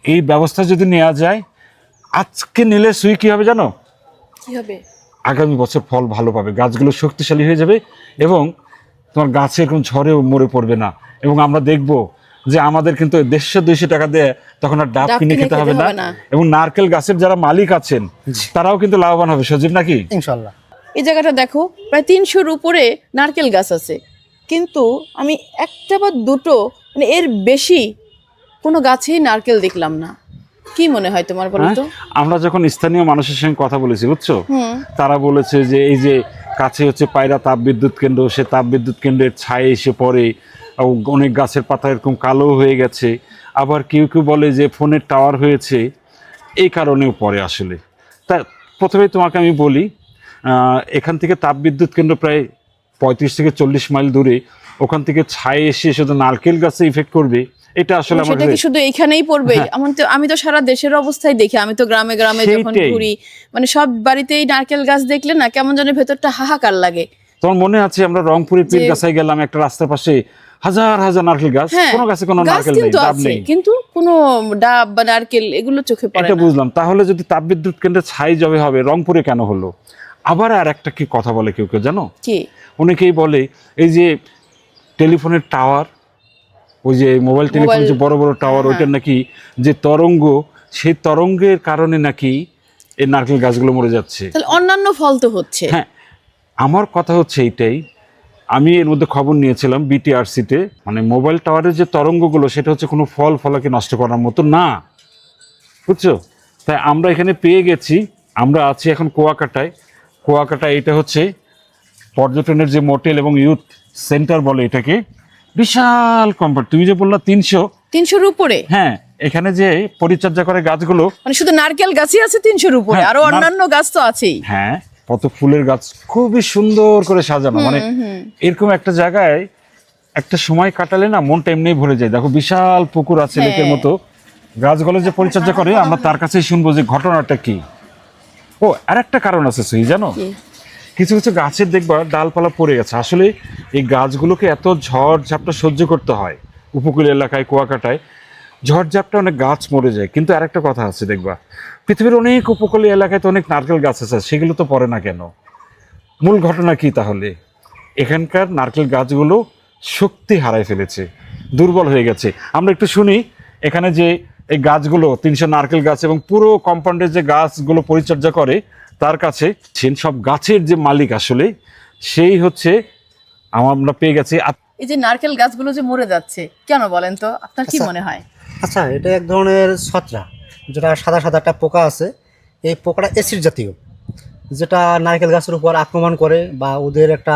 এই ব্যবস্থা যদি নেওয়া যায়, আজকে নিলে সুই কি হবে জানো? কি হবে? আগামী বছর ফল ভালো পাবে, গাছগুলো শক্তিশালী হয়ে যাবে এবং তোমার গাছে এরকম ঝড়েও মরে পড়বে না। এবং আমরা দেখব যে আমাদের কিন্তু 150-200 টাকা দিয়ে তখন আর ডাব কিনে খেতে হবে না। এবং নারকেল গাছের যারা মালিক আছেন তারাও কিন্তু লাভবান হবে, সজীব নাকি? ইনশাল্লাহ। এই জায়গাটা দেখো, প্রায় 300-র উপরে নারকেল গাছ আছে, কিন্তু আমি একটা বা দুটো মানে এর বেশি কোনো গাছেই নারকেল দেখলাম না। কি মনে হয় তোমার, বলো তো? আমরা যখন স্থানীয় মানুষের সঙ্গে কথা বলেছি বুঝছো, তারা বলেছে যে এই যে কাছে হচ্ছে পায়রা তাপ বিদ্যুৎ কেন্দ্র, সে তাপ বিদ্যুৎ কেন্দ্রের ছায়ে এসে পড়ে অনেক গাছের পাতা এরকম কালো হয়ে গেছে। আবার কেউ কেউ বলে যে ফোনের টাওয়ার হয়েছে, এই কারণেও পড়ে আসলে। তা প্রথমে তোমাকে আমি বলি, এখান থেকে তাপ বিদ্যুৎ কেন্দ্র প্রায় 35 থেকে 40 মাইল দূরে, ওখান থেকে ছায়ে এসে শুধু নারকেল গাছে ইফেক্ট করবে, এটা আসলে সেটা কি শুধু এইখানেই পড়বে? আমি তো সারা দেশের অবস্থায় দেখি, আমি তো গ্রামে গ্রামে যখন ঘুরি, মানে সব বাড়িতেই নারকেল গাছ দেখলে না কেমন যেন ভেতরটা হাহাকার লাগে। তোমার মনে আছে আমরা রংপুরের পীর গাছায় গেলাম, একটা রাস্তার পাশে হাজার হাজার নারকেল গাছ, কোনো গাছে কোনো নারকেল নেই, ডাব নেই, কিন্তু কোনো ডাব বা নারকেল এগুলো চোখে পড়ে না। এটা বুঝলাম। তাহলে যদি তাপবিদ্যুৎ কেন্দ্রে ছাই জবে হবে, রংপুরে কেন হলো? আবার আর একটা কি কথা বলে কেউ কেউ জানো? কি? অনেকেই বলে এই যে টেলিফোনের টাওয়ার, ওই যে মোবাইল টেলিফোনের যে বড় বড় টাওয়ার, ওইটার নাকি যে তরঙ্গ, সেই তরঙ্গের কারণে নাকি এই নারকেল গাছগুলো মরে যাচ্ছে। তাহলে অন্যান্য ফল তো হচ্ছে। হ্যাঁ, আমার কথা হচ্ছে এইটাই। আমি এর মধ্যে খবর নিয়েছিলাম বিটিআরসিতে, মানে মোবাইল টাওয়ারের যে তরঙ্গগুলো সেটা হচ্ছে কোনো ফল ফলাকে নষ্ট করার মতো না, বুঝছো? তাই আমরা এখানে পেয়ে গেছি। আমরা আছি এখন কুয়াকাটায়। এটা হচ্ছে পর্যটনের যে মোটেল এবং ইউথ সেন্টার বলে এটাকে, বিশাল কোম্পানি। তুমি যে বললা 300-র উপরে, হ্যাঁ, এখানে যে পরিচর্যা করে গাছগুলো, মানে শুধু নারকেল গাছই আছে 300-র উপরে, আরো অন্যান্য গাছ তো আছেই। হ্যাঁ, কত ফুলের গাছ, খুবই সুন্দর করে সাজানো। মানে এরকম একটা জায়গায় একটা সময় কাটালে না মনটা এমনিই ভরে যায়। দেখো বিশাল পুকুর আছে লেকের মতো, গাছগুলো যে পরিচর্যা করে, আমরা তার কাছেই শুনবো যে ঘটনাটা কি। ও আর একটা কারণ আছে সেই জানো, কিছু কিছু গাছের দেখবা ডালপালা পড়ে গেছে। আসলে এই গাছগুলোকে এত ঝড় ঝাপটা সহ্য করতে হয়। উপকূল এলাকায় কুয়াকাটায় ঝড় ঝাপটা অনেক গাছ মরে যায়। কিন্তু আরেকটা কথা আছে, দেখবা পৃথিবীর অনেক উপকূলীয় এলাকায় তো অনেক নারকেল গাছ আছে, সেগুলো তো পড়ে না কেন? মূল ঘটনা কি তাহলে? এখানকার নারকেল গাছগুলো শক্তি হারায় ফেলেছে, দুর্বল হয়ে গেছে। আমরা একটু শুনি এখানে যে এই গাছগুলো 300 নারকেল গাছ এবং পুরো কম্পাউন্ডের যে গাছগুলো পরিচর্যা করে তার কাছে সব গাছের যে মালিক আসলে সেই হচ্ছে আমরা পেয়ে গেছি। এই যে নারকেল গাছগুলো যে মরে যাচ্ছে কেন বলেন তো, আপনার কি মনে হয়? আচ্ছা, এটা এক ধরনের ছত্রাক, যেটা সাদা সাদা একটা পোকা আছে। এই পোকাটা অ্যাসিড জাতীয়, যেটা নারকেল গাছের উপর আক্রমণ করে, বা ওদের একটা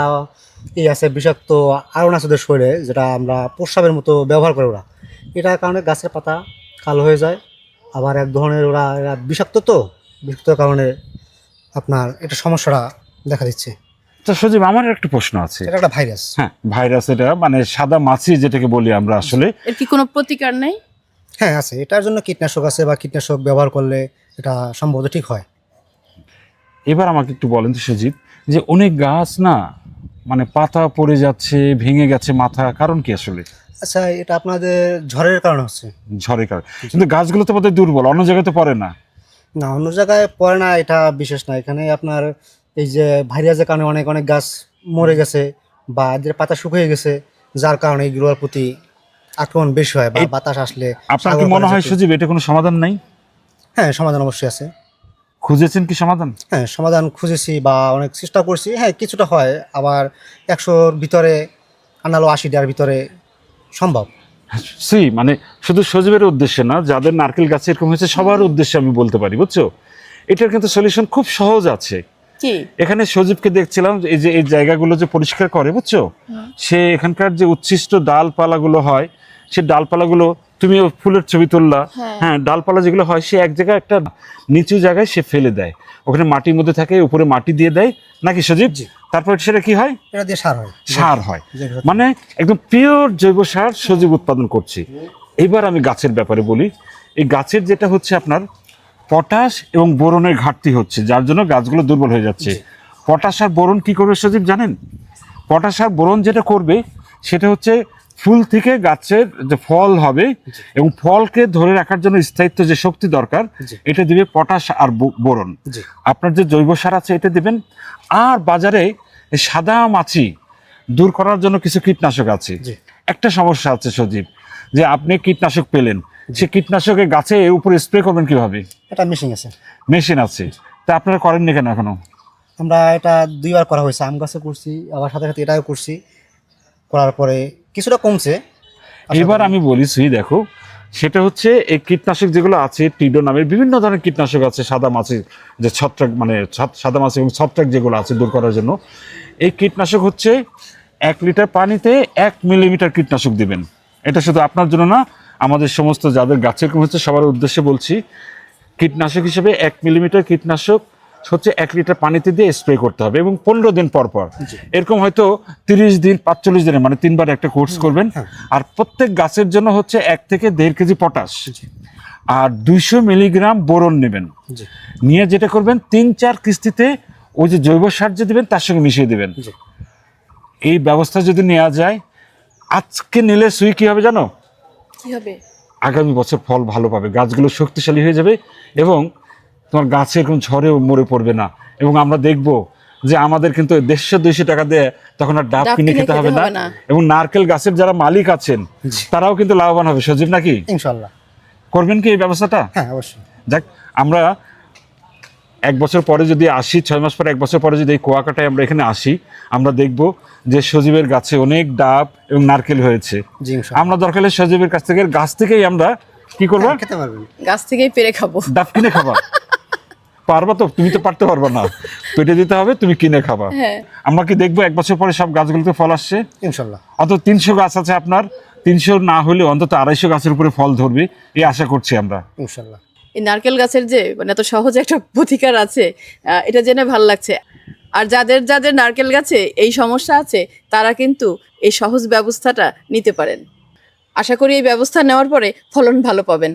আছে বিষাক্ত আয়রন আছে ওদের শরীরে, যেটা আমরা প্রস্রাবের মতো ব্যবহার করে ওরা। এটার কারণে গাছের পাতা কালো হয়ে যায়। আবার এক ধরনের এরা বিষাক্ত কারণে আপনার এটা সমস্যাটা দেখা দিচ্ছে। তো সজীব, আমার একটা প্রশ্ন আছে। এটা একটা ভাইরাস। হ্যাঁ, ভাইরাস, এটা মানে সাদা মাছি যেটাকে বলি আমরা আসলে, এর কি কোনো প্রতিকার নেই? হ্যাঁ আছে, এটার জন্য কীটনাশক আছে, বা কীটনাশক ব্যবহার করলে এটা সম্ভবত ঠিক হয়। এবার আমাকে একটু বলেন তো সজীব, যে অনেক গাছ না মানে পাতা পড়ে যাচ্ছে, ভেঙে গেছে মাথা, কারণ কি আসলে? আচ্ছা, এটা আপনাদের ঝড়ের কারণে হচ্ছে। ঝড়ের কারণে? কিন্তু গাছগুলো তো বোধহয় দুর্বল, অন্য জায়গায় তো পড়ে না। না, অন্য জায়গায় পড়ে না, এটা বিশেষ না। এখানে আপনার এই যে ভাইরাসের কারণে অনেক অনেক গাছ মরে গেছে, বা এদের পাতা শুকিয়ে গেছে, যার কারণে এগুলোর প্রতি আক্রমণ বেশি হয়, বা বাতাস আসলে। আপনার কি মনে হয় সজীব এটা কোনো সমাধান নাই? হ্যাঁ, সমাধান অবশ্যই আছে। খুঁজেছেন কি সমাধান? হ্যাঁ, সমাধান খুঁজেছি বা অনেক চেষ্টা করছি। হ্যাঁ, কিছুটা হয়, আবার 100-র ভিতরে আনালো 80টার ভিতরে সম্ভব। মানে শুধু সজীবের উদ্দেশ্যে না, যাদের নারকেল গাছে এরকম হয়েছে সবার উদ্দেশ্যে আমি বলতে পারি, বুঝছো? এটার কিন্তু সলিউশন খুব সহজ আছে। কি? এখানে সজীবকে দেখছিলাম এই যে এই জায়গাগুলো যে পরিষ্কার করে, বুঝছো, সে এখানকার যে উচ্ছিষ্ট ডালপালাগুলো হয়, সে ডালপালাগুলো, তুমি ফুলের ছবি তুললা, হ্যাঁ, ডালপালা যেগুলো হয় সে এক জায়গায় একটা নিচু জায়গায় সে ফেলে দেয়, ওখানে মাটির মধ্যে থাকে, উপরে মাটি দিয়ে দেয় নাকি সজীব? তারপর সেটা কি হয়? এটা দিয়ে সার হয়। মানে একদম পিওর জৈব সার সজীব উৎপাদন করছি। এবার আমি গাছের ব্যাপারে বলি। এই গাছের যেটা হচ্ছে আপনার পটাশ এবং বোরনের ঘাটতি হচ্ছে, যার জন্য গাছগুলো দুর্বল হয়ে যাচ্ছে। পটাশ আর বোরন কি করবে সজীব জানেন? পটাশ আর বোরন যেটা করবে সেটা হচ্ছে ফুল থেকে গাছের যে ফল হবে এবং ফলকে ধরে রাখার জন্য স্থায়িত্ব যে শক্তি দরকার, জি। এটা দিবে পটাশ আর বোরন। জি। আপনার যে জৈব সার আছে এটা দিবেন। আর বাজারে এই সাদা মাছি দূর করার জন্য কিছু কীটনাশক আছে। জি। একটা সমস্যা আছে সজীব, যে আপনি কীটনাশক পেলেন, সে কীটনাশকে গাছে উপরে স্প্রে করবেন কিভাবে? এটা মেশিন আছে, মেশিন আছে, তা আপনারা করেননি কেন এখনো? আমরা এটা 2বার করা হয়েছে, আম গাছে করছি, আবার সাথে সাথে এটাও করছি, করার পরে কিছুটা কমছে। এবার আমি বলিছি, দেখো সেটা হচ্ছে এই কীটনাশক যেগুলো আছে, টিডো নামের বিভিন্ন ধরনের কীটনাশক আছে সাদা মাছি যে ছত্রাক, মানে সাদা মাছি এবং ছত্রাক যেগুলো আছে দূর করার জন্য। এই কীটনাশক হচ্ছে 1 লিটার পানিতে 1 মিলিমিটার কীটনাশক দিবেন। এটা শুধু আপনার জন্য না, আমাদের সমস্ত যাদের গাছের কম হচ্ছে সবার উদ্দেশ্যে বলছি। কীটনাশক হিসেবে 1 মিলিমিটার কীটনাশক হচ্ছে 1 লিটার পানিতে দিয়ে স্প্রে করতে হবে এবং 15 দিন পর পর। এরকম হয়তো 30 দিন 45 দিনে, মানে 3বার একটা কোর্স করবেন। আর প্রত্যেক গাছের জন্য হচ্ছে 1 থেকে 1.5 কেজি পটাশ আর 200 মিলিগ্রাম বোরন নেবেন। জি। নিয়ে যেটা করবেন 3-4 কিস্তিতে ওই যে জৈব সার যে দিবেন তার সঙ্গে মিশিয়ে দিবেন। জি। এই ব্যবস্থা যদি নেওয়া যায়, আজকে নিলে সুই কি হবে জানো? কি হবে? আগামী বছর ফল ভালো পাবে, গাছগুলো শক্তিশালী হয়ে যাবে এবং তোমার গাছে এরকম ঝড়েও মরে পড়বে না। এবং আমরা দেখব যে আমাদের কিন্তু 150-200 টাকা দিয়ে তখন আর ডাব কিনে খেতে হবে না। এবং নারকেল গাছের যারা মালিক আছেন তারাও কিন্তু লাভবান হবে, সজীব নাকি? ইনশাল্লাহ। করবেন কি এই ব্যবস্থাটা? হ্যাঁ, অবশ্যই। যাক, আমরা 1 বছর পরে যদি আসি, 6 মাস পরে, 1 বছর পরে যদি এই কুয়াকাটায় আমরা এখানে আসি, আমরা দেখব যে সজীবের গাছে অনেক ডাব এবং নারকেল হয়েছে। জি, ইনশাল্লাহ। আমরা দরকার হলে সজীবের কাছ থেকে, গাছ থেকেই আমরা কি করবো, খেতে পারবেন। গাছ থেকেই পেরে খাবো। ডাব কিনে খাবা। পারবা তো? তুমি তো পারতে পারবা না, পেটে দিতে হবে, তুমি কিনে খাবা। হ্যাঁ। আমরা কি দেখবো 1 বছর পরে সব গাছগুলোতে ফল আসছে? ইনশাল্লাহ। অন্তত 300 গাছ আছে আপনার, 300 না হলে অন্তত 250 গাছের উপরে ফল ধরবে, এই আশা করছি আমরা। ইনশাল্লাহ। এই নারকেল গাছের যে মানে এত সহজে একটা প্রতিকার আছে, এটা জেনে ভালো লাগছে। আর যাদের যাদের নারকেল গাছে এই সমস্যা আছে তারা কিন্তু এই সহজ ব্যবস্থাটা নিতে পারেন। আশা করি এই ব্যবস্থা নেওয়ার পরে ফলন ভালো পাবেন।